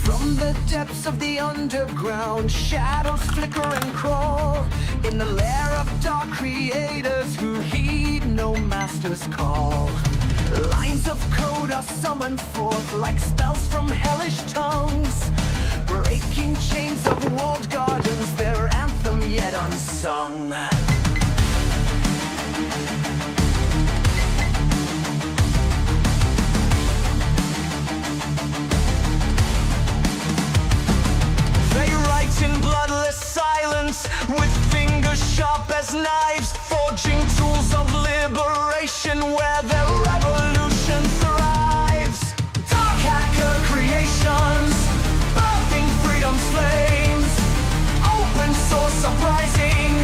From the depths of the underground, shadows flicker and crawl in the lair of dark creators who heed no master's call. Lines of code are summoned forth like spells from hellish tongues, breaking chains of walled gardens, their anthem yet unsung. In bloodless silence, with fingers sharp as knives, forging tools of liberation where their revolution thrives. Dark hacker creations, birthing freedom's flames, open source uprising,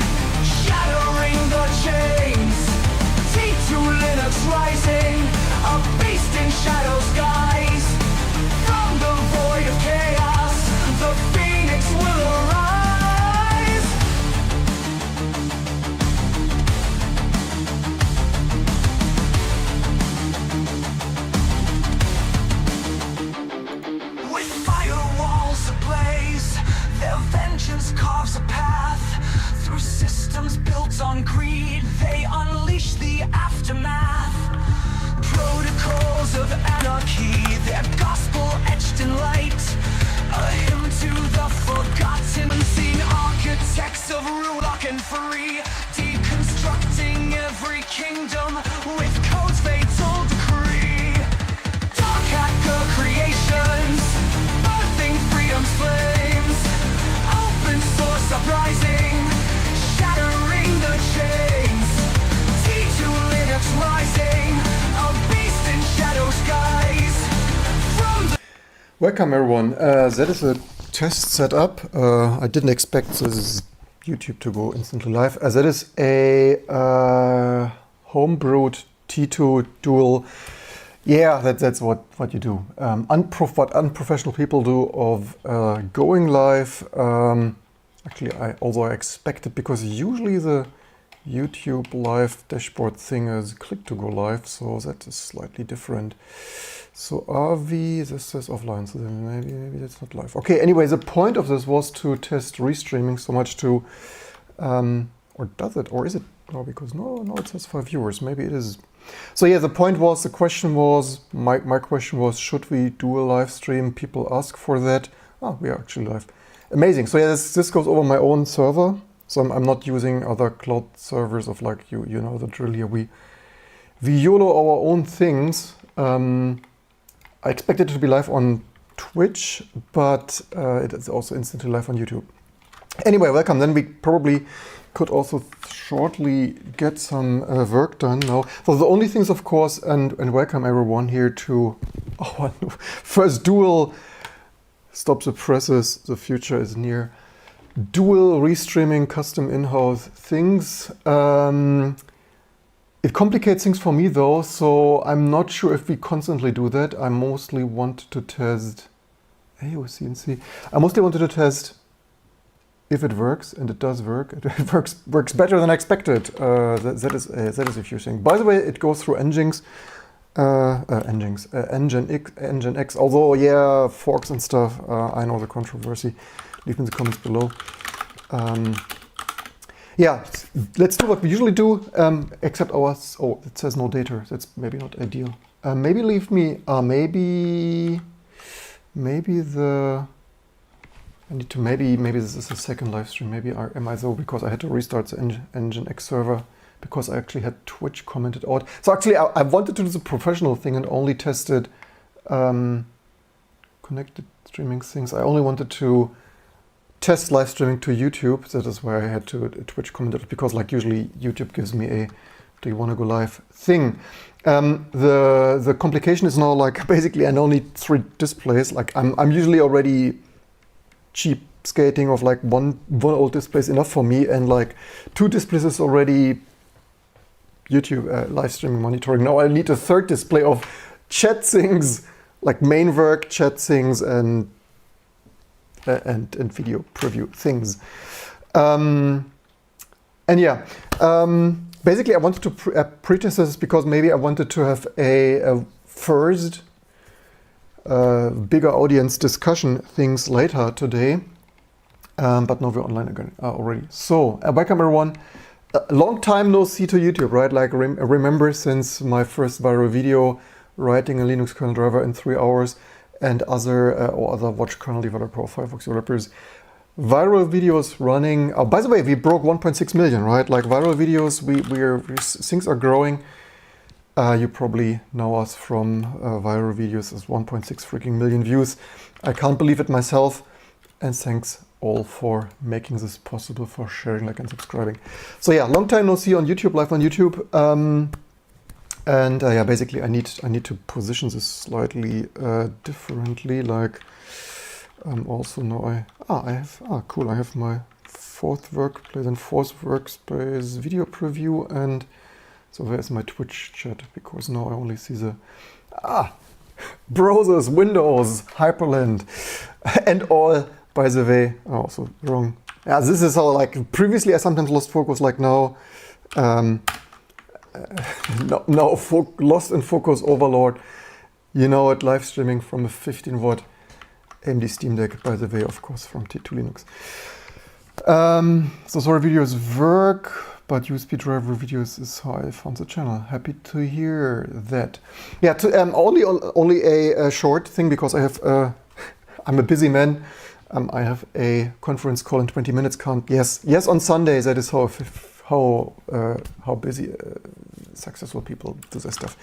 shattering the chains. T2 Linux rising, a beast in shadow skies. From the void of chaos, the FreeNginx will arise. With firewalls ablaze, their vengeance carves a path. Through systems built on greed, they unleash the aftermath. Protocols of anarchy, their gospel etched in light. A hymn to the forgotten, unseen architects of rule, lock and free, deconstructing every kingdom with code's fatal decree. Dark hacker creations, birthing freedom's flames, open source uprising, shattering the chains. T2 Linux rising, a beast in shadow skies. From the Welcome everyone. That is a test setup. I didn't expect this YouTube to go instantly live. That is a homebrewed T2 dual. Yeah, that's what you do. What unprofessional people do of going live. Actually, although I expected, because usually the YouTube live dashboard thing is click to go live, so that is slightly different. So this says offline, so then maybe that's not live. Okay, anyway, the point of this was to test restreaming so much to, or does it, or is it? No, because no, it says 5 viewers, maybe it is. So yeah, the question was, my question was, should we do a live stream? People ask for that. Oh, we are actually live. Amazing. So yeah, this goes over my own server. So I'm not using other cloud servers of like, you know the drill here. We YOLO our own things. I expected it to be live on Twitch, but it is also instantly live on YouTube. Anyway, welcome. Then we probably could also shortly get some work done now. So the only things, of course, and welcome everyone here to our first dual, stop the presses, the future is near, dual restreaming custom in-house things. It complicates things for me though, so I'm not sure if we constantly do that. I mostly want to test AOCNC. I mostly wanted to test if it works, and it does work. It works better than I expected. That is a huge thing. By the way, it goes through Nginx, Nginx. Although yeah, forks and stuff. I know the controversy. Leave in the comments below. Yeah, let's do what we usually do, except ours. Oh, it says no data. That's maybe not ideal. Maybe leave me, maybe this is a second live stream. Maybe am I though, because I had to restart the Nginx server because I actually had Twitch commented out. So actually I wanted to do the professional thing and only tested connected streaming things. I only wanted to test live streaming to YouTube. That is where I had to Twitch comment it, because like usually YouTube gives me a do you want to go live thing. The complication is now like basically I now need 3 displays. Like I'm usually already cheap skating of like one old display is enough for me, and like 2 displays is already YouTube live streaming monitoring. Now I need a 3rd display of chat things, like main work, chat things, and video preview things. And yeah, basically I wanted to pre-test this because maybe I wanted to have a first bigger audience discussion things later today. But now we're online again already. So, welcome everyone. A long time no see to YouTube, right? Like remember since my first viral video, writing a Linux kernel driver in 3 hours, and other watch kernel developer or Firefox developers. Viral videos running. Oh, by the way, we broke 1.6 million, right? Like viral videos, things are growing. You probably know us from viral videos as 1.6 freaking million views. I can't believe it myself. And thanks all for making this possible, for sharing, like, and subscribing. So yeah, long time no see on YouTube, live on YouTube. And yeah, basically I need to position this slightly differently. Like also now cool. I have my fourth workspace video preview, and so there's my Twitch chat, because now I only see the browsers, Windows, Hyperland, and all. By the way, also wrong. Yeah, this is how, like, previously I sometimes lost focus, like now. Lost in focus overlord. You know it, live streaming from a 15-watt AMD Steam Deck, by the way, of course, from T2 Linux. So sorry, videos work, but USB driver videos is how I found the channel. Happy to hear that. Yeah, only a short thing, because I have I'm a busy man. I have a conference call in 20 minutes. Yes, on Sundays. That is how busy successful people do their stuff.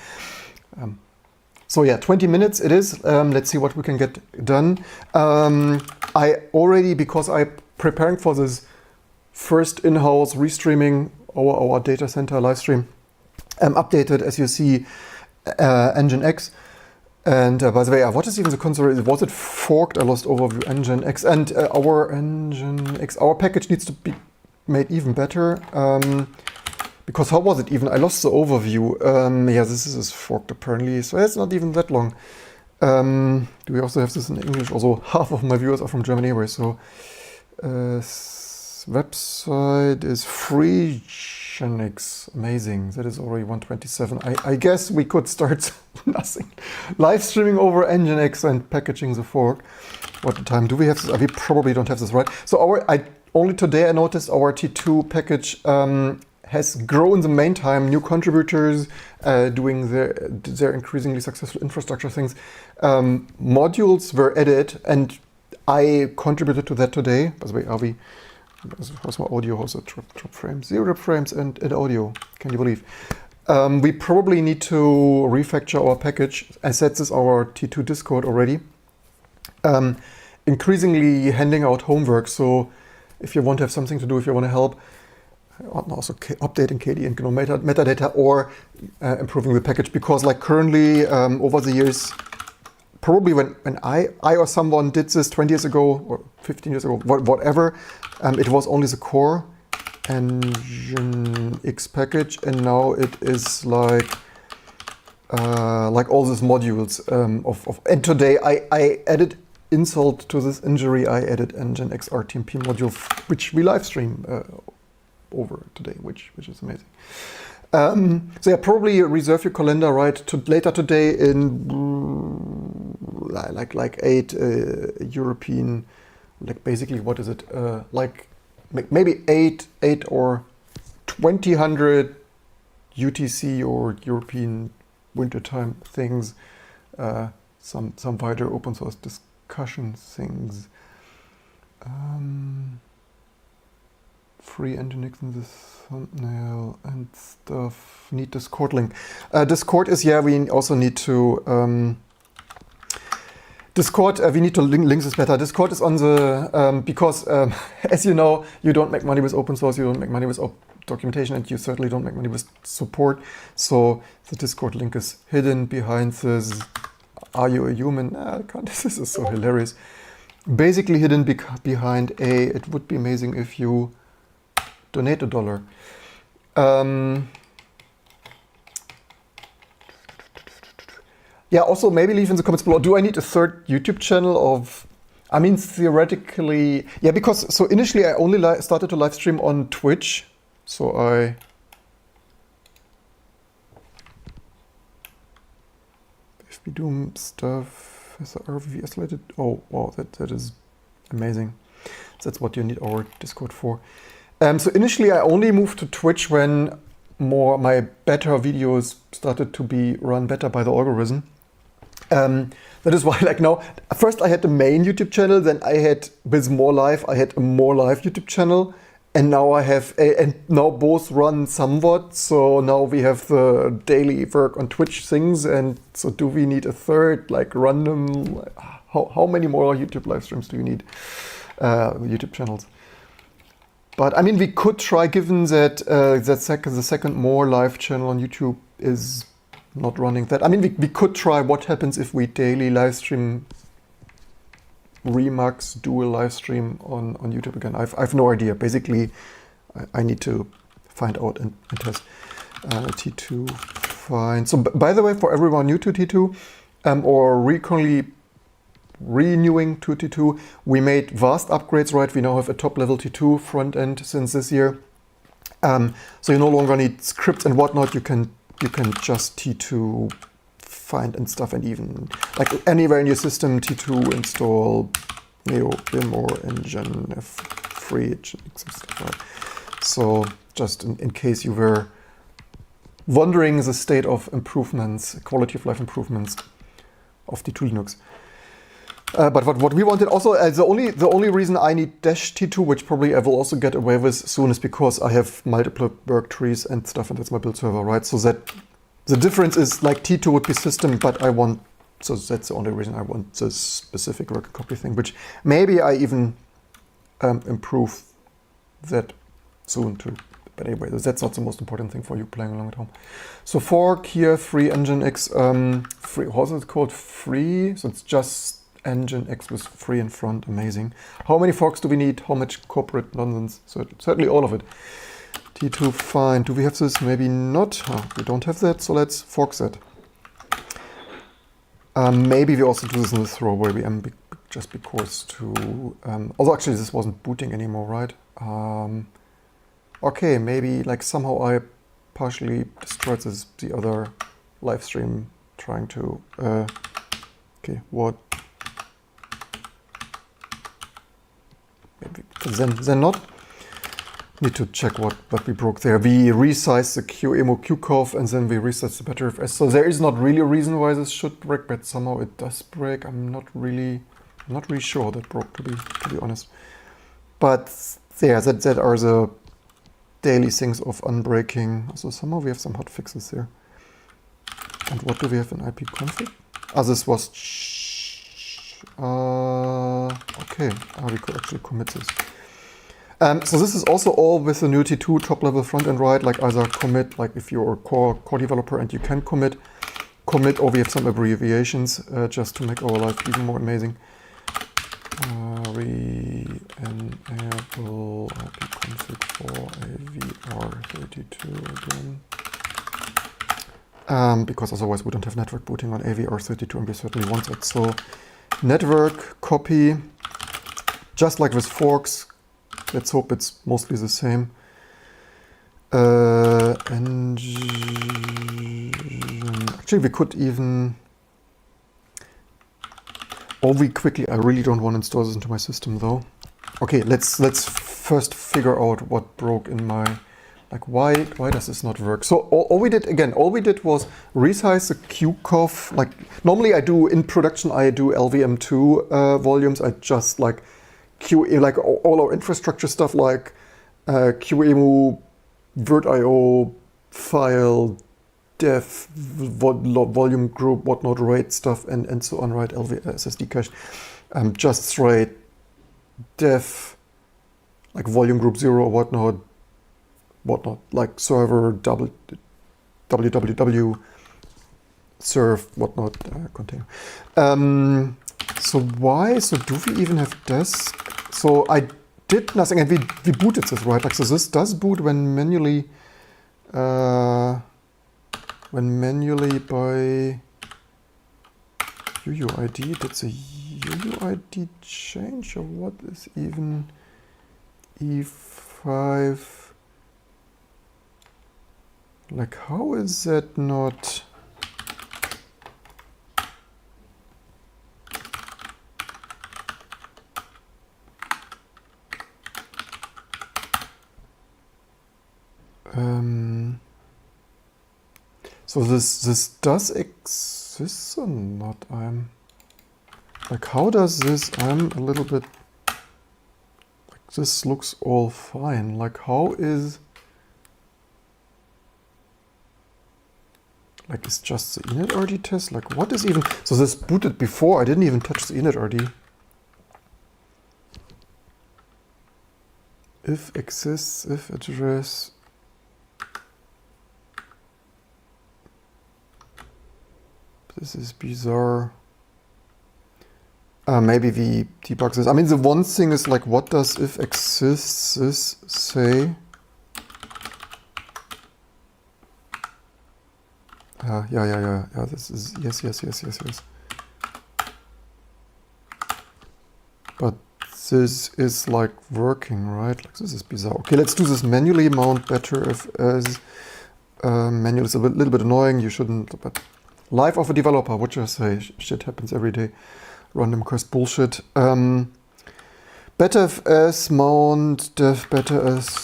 So yeah, 20 minutes it is. Let's see what we can get done. I already, because I'm preparing for this first in-house restreaming our data center live stream, updated, as you see, FreeNginx. And by the way, what is even the console? Was it forked? I lost overview. FreeNginx, and our FreeNginx, our package needs to be made even better. Because how was it even? I lost the overview. Yeah, this is forked apparently, so it's not even that long. Do we also have this in English? Also, half of my viewers are from Germany anyway, so website is FreeNginx. Amazing. That is already 127. I guess we could start nothing. Live streaming over FreeNginx and packaging the fork. What time do we have this? We probably don't have this, right? So only today I noticed our T2 package has grown the main time. New contributors doing their increasingly successful infrastructure things. Modules were added, and I contributed to that today. By the way, how's my audio? How's the drop frames? 0 drop frames and audio. Can you believe? We probably need to refactor our package. I said this our T2 Discord already. Increasingly handing out homework. So if you want to have something to do, if you want to help, also updating KDE and metadata, or improving the package, because like currently over the years, probably when I or someone did this 20 years ago or 15 years ago, whatever, it was only the core FreeNginx package, and now it is like all these modules and today I added insult to this injury. I added FreeNginx RTMP module, which we live stream over today, which is amazing. So yeah, probably reserve your calendar, right, to later today in like 8 European, like basically what is it, like maybe 8 or 2000 UTC or European wintertime things, some wider open source discussion things. FreeNginx in the thumbnail and stuff. Need Discord link. Discord is, yeah, we also need to Discord, we need to link this better. Discord is on the, because as you know, you don't make money with open source, you don't make money with documentation, and you certainly don't make money with support. So the Discord link is hidden behind this, are you a human? This is so hilarious. Basically hidden behind it would be amazing if you donate $1. Yeah, also maybe leave in the comments below, do I need a third YouTube channel of, I mean, theoretically, yeah, because, so initially I only started to live stream on Twitch, so if we do stuff, Professor RVV isolated. Oh, wow, that is amazing. That's what you need our Discord for. So initially I only moved to Twitch when my better videos started to be run better by the algorithm. That is why, like now, first I had the main YouTube channel, then I had with More Live, I had a More Live YouTube channel, and now I have, and now both run somewhat. So now we have the daily work on Twitch things, and so do we need a third, like random? How many more YouTube live streams do you need? YouTube channels. But I mean, we could try, given that the second More Live channel on YouTube is not running that. I mean, we could try what happens if we daily live stream Remux dual live stream on YouTube again. I've no idea. Basically, I need to find out and test. T2, fine. So by the way, for everyone new to T2 or recently renewing to T2, we made vast upgrades, right? We now have a top level T2 front end since this year. So you no longer need scripts and whatnot. You can just T2 find and stuff, and even like anywhere in your system, T2 install Neo, Vim, or Engine, FreeNginx and stuff, right? So just in case you were wondering the state of improvements, quality of life improvements of T2 Linux. But what we wanted also, the only reason I need -T2, which probably I will also get away with soon, is because I have multiple work trees and stuff, and that's my build server, right? So that the difference is like T2 would be system, but I want, so that's the only reason I want this specific work and copy thing, which maybe I even improve that soon too. But anyway, that's not the most important thing for you playing along at home. So fork here, FreeNginx, free, how's it called? Free, so it's just Nginx with free in front, amazing. How many forks do we need? How much corporate nonsense? So certainly all of it. T2, fine. Do we have this? Maybe not. Oh, we don't have that, so let's fork that. Maybe we also do this in the throwaway VM just because to... although actually this wasn't booting anymore, right? Okay, maybe like somehow I partially destroyed the other live stream trying to... okay, what? Maybe then not. Need to check what we broke there. We resized the QEMU QCOF and then we resized the battery FS. So there is not really a reason why this should break, but somehow it does break. I'm not really sure that broke, to be honest. But yeah, that are the daily things of unbreaking. So somehow we have some hot fixes here. And what do we have in ipconfig? This was okay. We could actually commit this. So this is also all with the new T2 top level front end, right? Like either commit, like if you're a core developer and you can commit, or we have some abbreviations just to make our life even more amazing. Re-enable ipconfig for AVR32 again. Because otherwise we don't have network booting on AVR32 and we certainly want it. So network copy, just like with forks. Let's hope it's mostly the same. And actually, we could even. Or we quickly. I really don't want to install this into my system, though. Okay, let's first figure out what broke in my. Like, why does this not work? So all we did was resize the QCOF. Like normally, I do in production. I do LVM2 volumes. I just like. Like all our infrastructure stuff like QEMU, virt.io, file, def, volume group, whatnot, RAID stuff, and so on, right? SSD cache. Just straight def, like volume group 0 or whatnot, like server, www, serve, whatnot, container. So why? So do we even have desk? So I did nothing, and we booted this, right? Like so, this does boot when manually by UUID. Did the UUID change, or what is even E5? Like how is that not? So this does exist or not? I'm like, how does this? I'm a little bit like, this looks all fine. Like, how is like, it's just the init.rd test? Like, what is even? So this booted before. I didn't even touch the init.rd. If exists, if address. This is bizarre. Maybe we debug this. I mean, the one thing is like, what does if exists say? Yeah. This is yes. But this is like working, right? Like, this is bizarre. Okay, let's do this manually. Mount better if as manual is a little bit annoying. You shouldn't, but life of a developer, what should I say? Shit happens every day. Random request bullshit. Better if as mount def better as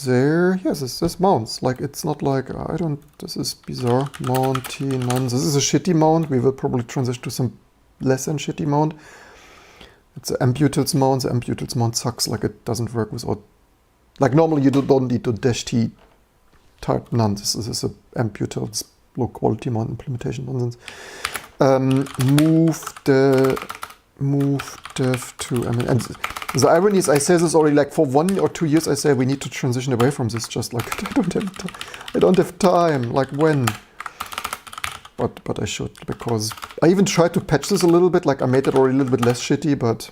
there. Yes, this mounts. Like, it's not like I don't. This is bizarre. Mount t none. This is a shitty mount. We will probably transition to some less than shitty mount. It's an amp-utils mount. The amp-utils mount sucks. Like, it doesn't work without. Like, normally you don't need to dash t type none. This is a amp-utils low quality mount implementation nonsense. Move dev to, I mean, and the irony is I say this already like for 1 or 2 years. I say we need to transition away from this. Just like I don't have time. Like, when? But I should, because I even tried to patch this a little bit. Like, I made it already a little bit less shitty, but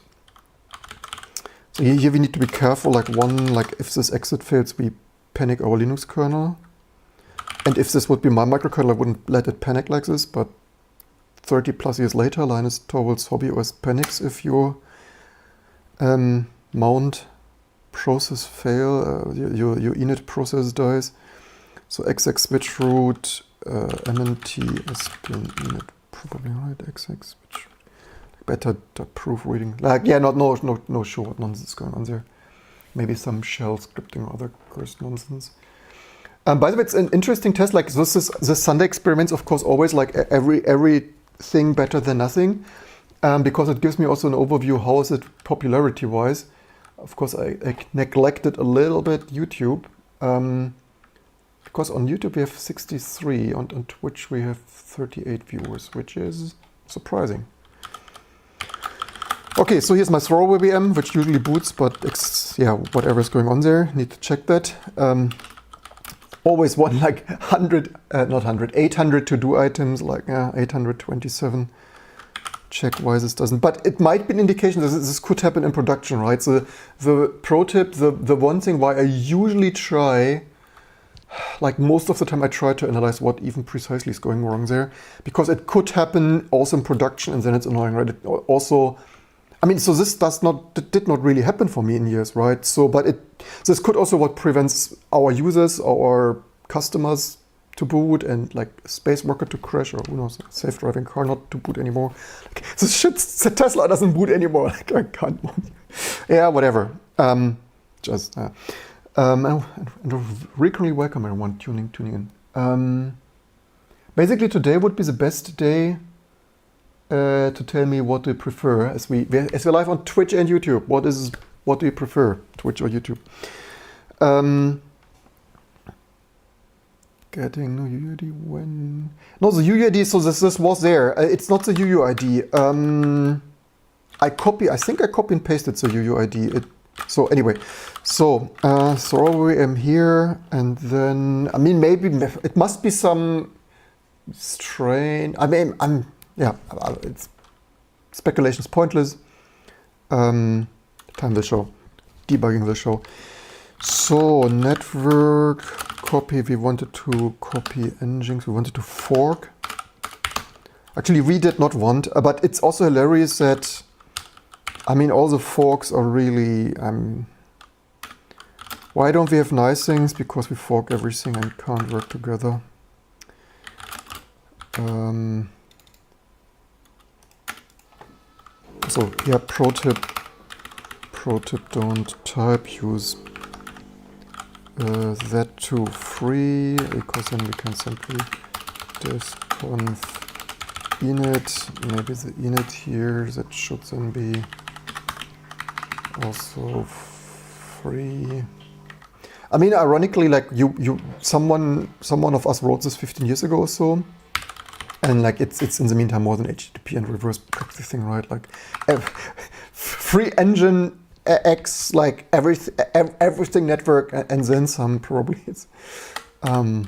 so here we need to be careful. Like, like if this exit fails, we panic our Linux kernel. And if this would be my microkernel, I wouldn't let it panic like this, but 30 plus years later, Linus Torvalds Hobby OS panics if your mount process fail, your init process dies. So exec switch root, mnt has been init, probably right, exec switch. Better proofreading. Like, yeah, no sure what nonsense is going on there. Maybe some shell scripting or other gross nonsense. By the way, it's an interesting test. Like, this is the Sunday experiments, of course, always like everything better than nothing, because it gives me also an overview how is it popularity wise. Of course, I neglected a little bit YouTube, because on YouTube we have 63, on Twitch we have 38 viewers, which is surprising. Okay, so here's my throwaway VM, which usually boots, but yeah, whatever is going on there, need to check that. Always one like 800 to-do items, like 827. Check why this doesn't. But it might be an indication that this could happen in production, right? So the pro tip, the one thing why I usually try, like most of the time I try to analyze what even precisely is going wrong there, because it could happen also in production and then it's annoying, right? It also, I mean, so this did not really happen for me in years, right? So, but this could also what prevents our users, our customers to boot, and like space worker to crash, or who knows, safe driving car not to boot anymore. Like, this shit, the Tesla doesn't boot anymore. Like, I can't. Yeah, whatever. And recurrently welcome everyone tuning in. Basically, today would be the best day to tell me what you prefer, as we're live on Twitch and YouTube. What do you prefer, Twitch or YouTube? Getting no UUID when? No, the UUID. So this was there. It's not the UUID. I think I copy and pasted the UUID. So anyway, so I'm here, and then I mean maybe it must be some strain. I mean yeah, it's speculation is pointless. Time will show. Debugging will show. So network copy. We wanted to copy Nginx. We wanted to fork. Actually, we did not want. But it's also hilarious that, I mean, all the forks are really. Why don't we have nice things? Because we fork everything and can't work together. So yeah, pro tip, don't type, use that to free, because then we can simply disconf init, maybe the init here, that should then be also free. I mean, ironically, like someone of us wrote this 15 years ago or so, and like it's in the meantime more than HTTP and reverse proxy thing, right? Like FreeNginx, like everything network and then some probably. Yeah.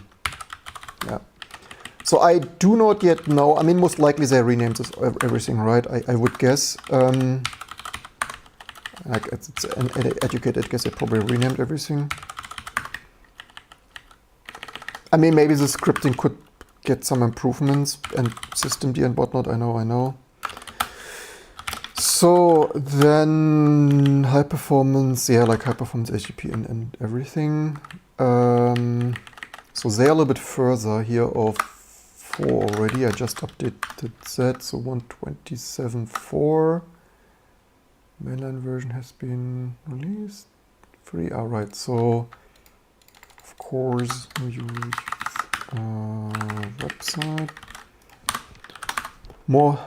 So I do not yet know. I mean, most likely they renamed this everything, right? I would guess. Like it's an educated guess, they probably renamed everything. I mean, maybe the scripting could get some improvements and systemd and whatnot. I know. So then high performance, yeah, like high performance HTTP and everything. So they're a little bit further here of 4 already. I just updated that. So 127.4. Mainline version has been released. Free. All right. So of course we use website. More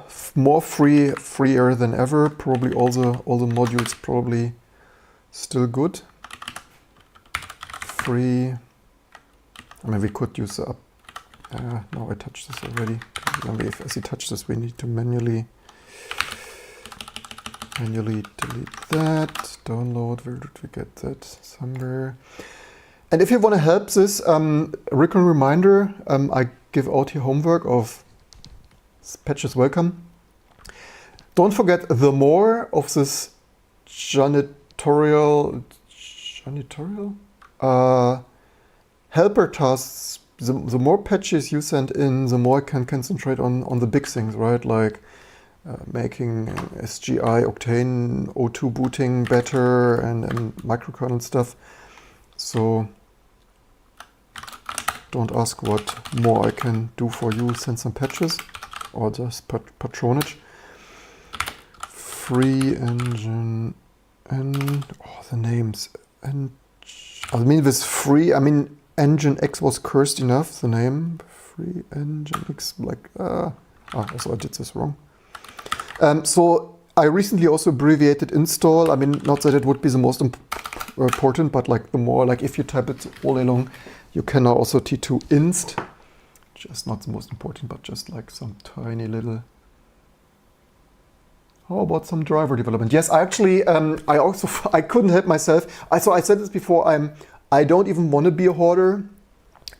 freer than ever. Probably all the modules probably still good. Free. I mean, we could use the no, I touched this already. Maybe if I touch this, we need to manually delete that. Download. Where did we get that? Somewhere. And if you want to help this, recurring reminder, I give out here homework of patches welcome. Don't forget the more of this janitorial helper tasks, the more patches you send in, the more I can concentrate on the big things, right? Like making SGI, Octane, O2 booting better and microkernel stuff. So don't ask what more I can do for you. Send some patches or just patronage. FreeNgin and the names. And I mean with free, I mean Nginx was cursed enough. The name FreeNginx, like also I did this wrong. So I recently also abbreviated install. I mean, not that it would be the most important, but like the more, like if you type it all day long, you can now also T2 inst. Just not the most important, but just like some tiny little. How about some driver development? Yes, I actually, I couldn't help myself. So I said this before, I don't even want to be a hoarder,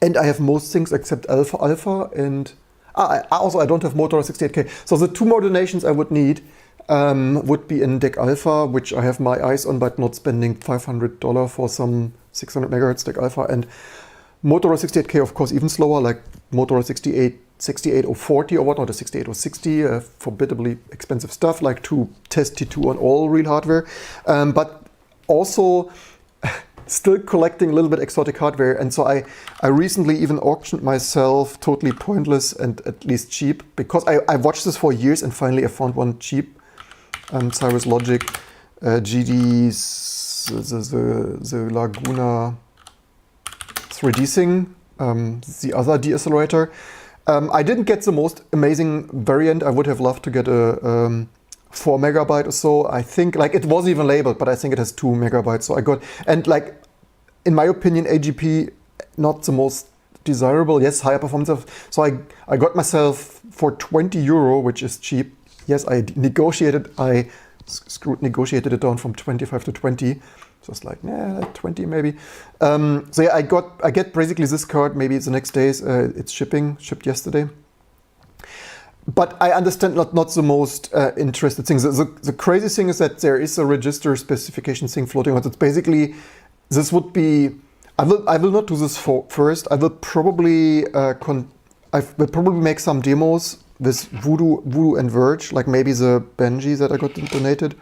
and I have most things except alpha, and I don't have Motorola 68K. So the two more donations I would need would be in DEC Alpha, which I have my eyes on, but not spending $500 for some 600 megahertz DEC Alpha, and Motorola 68K, of course, even slower, like Motorola 68040 or whatnot, or 68060, forbiddingly expensive stuff, like to test T2 on all real hardware, but also still collecting a little bit exotic hardware. And so I recently even auctioned myself, totally pointless and at least cheap, because I watched this for years and finally I found one cheap. Cyrus Logic, GD's, the Laguna 3D thing, the other deaccelerator. I didn't get the most amazing variant. I would have loved to get a 4 megabyte or so. I think, like, it wasn't even labeled, but I think it has 2 megabytes. So I got, and like, in my opinion, AGP not the most desirable. Yes, higher performance. So I got myself for 20 euro, which is cheap. Yes, I negotiated it down from 25 to 20. So it's like, like 20 maybe. So yeah, I get basically this card. Maybe it's the next days. It's shipped yesterday. But I understand not the most interested thing. The crazy thing is that there is a register specification thing floating around. It's basically, this would be, I will not do this first. I will probably make some demos with Voodoo and Verge, like maybe the Benji that I got donated,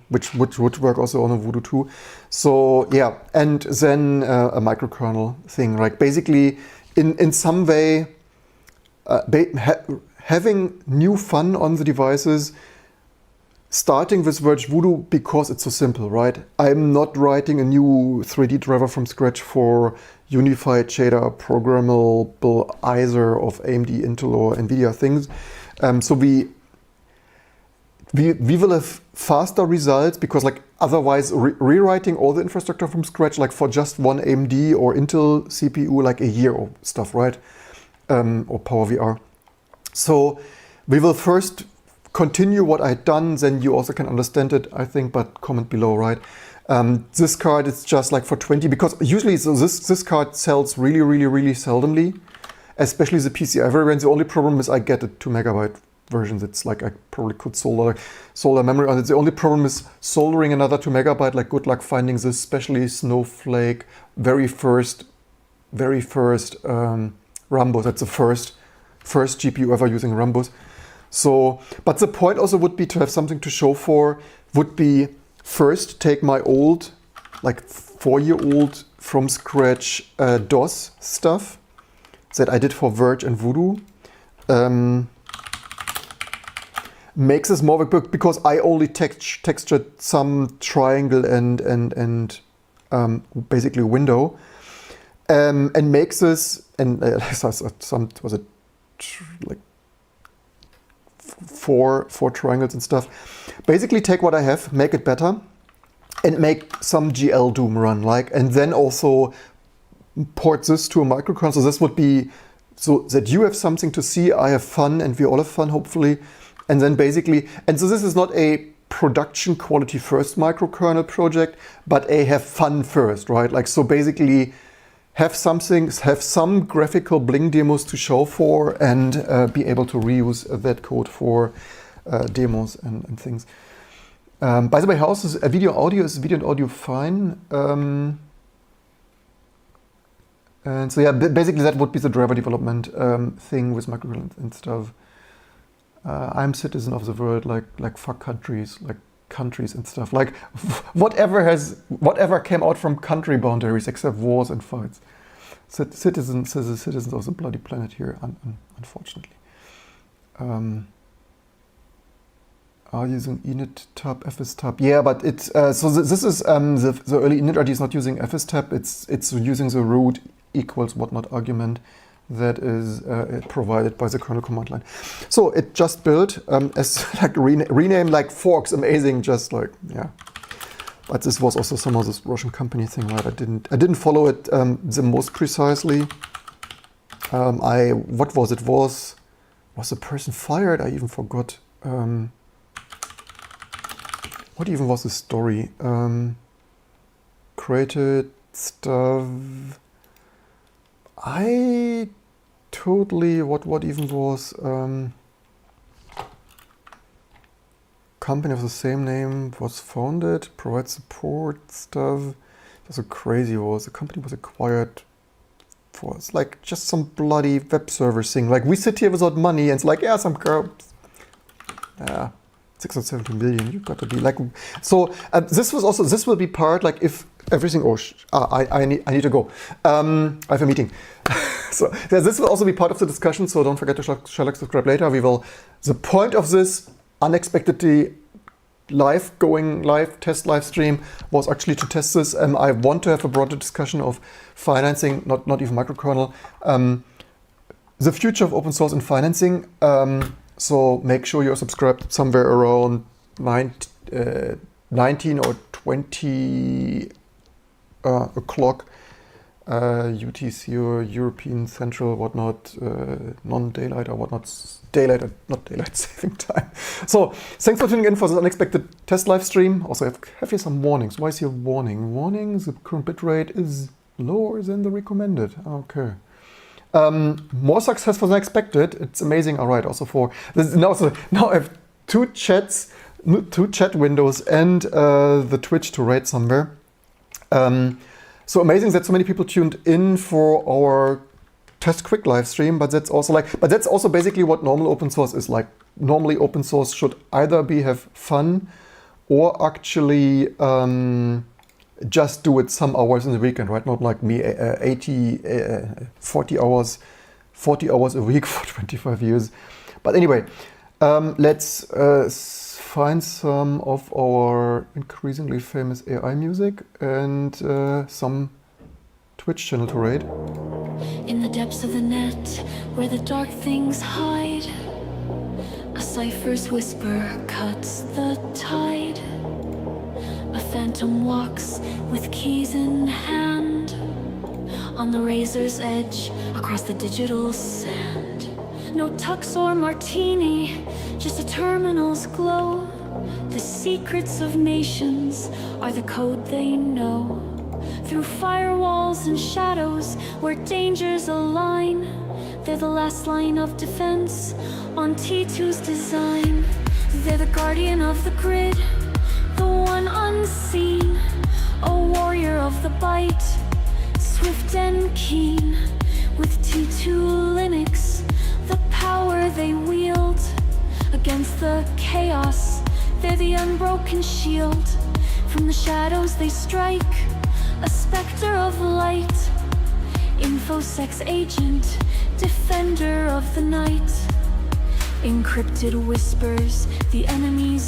which would work also on a Voodoo too. So yeah, and then a microkernel thing, like basically in some way having new fun on the devices starting with Verge Voodoo because it's so simple, right? I'm not writing a new 3D driver from scratch for unified shader programmable either of AMD, Intel or NVIDIA things. So we will have faster results because like otherwise rewriting all the infrastructure from scratch, like for just one AMD or Intel CPU, like a year or stuff, right? Or PowerVR. So we will first continue what I'd done, then you also can understand it, I think, but comment below, right? This card is just like for 20, because usually so this card sells really, really, really seldomly, especially the PCI variant. The only problem is I get a 2 megabyte version. It's like I probably could solder memory on it. The only problem is soldering another 2 megabyte, like good luck finding this, especially Snowflake, very first Rambus. That's the first GPU ever using Rambus. So, but the point also would be to have something to show for, would be first take my old, like 4-year-old from scratch DOS stuff that I did for Verge and Voodoo. Makes this more work because I only textured some triangle and basically window. And makes this, and was it like four triangles and stuff. Basically take what I have, make it better, and make some GL Doom run, like, and then also port this to a microkernel. So this would be so that you have something to see, I have fun, and we all have fun, hopefully. And then basically, and so this is not a production quality first microkernel project, but a have fun first, right? Like, so basically have some graphical bling demos to show for, and be able to reuse that code for demos and things. By the way, how is video audio? Is video and audio fine? And so yeah, basically that would be the driver development thing with microkernel and stuff. I'm citizen of the world, like fuck countries, like countries and stuff, like whatever came out from country boundaries except wars and fights. Citizens of the bloody planet here, unfortunately. Are using init tab, fs tab? Yeah, but it's so this is the early init is not using fs tab. It's using the root equals whatnot argument that is provided by the kernel command line. So it just built as like rename like forks, amazing, just like yeah. But this was also some of this Russian company thing, right? I didn't follow it the most precisely. What was it? Was the person fired? I even forgot. What even was the story? Created stuff. I totally what even was company of the same name was founded, provides support stuff. That's so crazy. The company was acquired for it's like just some bloody web server thing. Like we sit here without money and it's like yeah, some girl. Yeah. 670 million, you've got to be like, so this will be part, like if everything, I need to go. I have a meeting. So this will also be part of the discussion, so don't forget to subscribe later. The point of this unexpectedly test live stream was actually to test this. I want to have a broader discussion of financing, not even microkernel, the future of open source and financing. So make sure you're subscribed somewhere around 19 or 20 o'clock UTC or European Central, whatnot, non-daylight or whatnot, not daylight saving time. So thanks for tuning in for this unexpected test live stream. Also have here some warnings. Why is here warning? Warnings, the current bitrate is lower than the recommended. Okay. More successful than expected. It's amazing. All right. Also for this now I have two chat windows and the Twitch to rate somewhere. So amazing that so many people tuned in for our test quick live stream. But that's also basically what normal open source is like. Normally open source should either have fun or actually just do it some hours in the weekend, right? Not like me, 40 hours a week for 25 years. But anyway, Let's find some of our increasingly famous AI music and some Twitch channel to raid. In the depths of the net, where the dark things hide, a cipher's whisper cuts the tide. A phantom walks with keys in hand, on the razor's edge, across the digital sand. No tux or martini, just a terminal's glow. The secrets of nations are the code they know. Through firewalls and shadows, where dangers align, they're the last line of defense on T2's design. They're the guardian of the grid, the one unseen, a warrior of the byte, swift and keen. With T2 Linux, the power they wield against the chaos, they're the unbroken shield. From the shadows they strike, a specter of light, InfoSec's agent, defender of the night. Encrypted whispers, the enemy's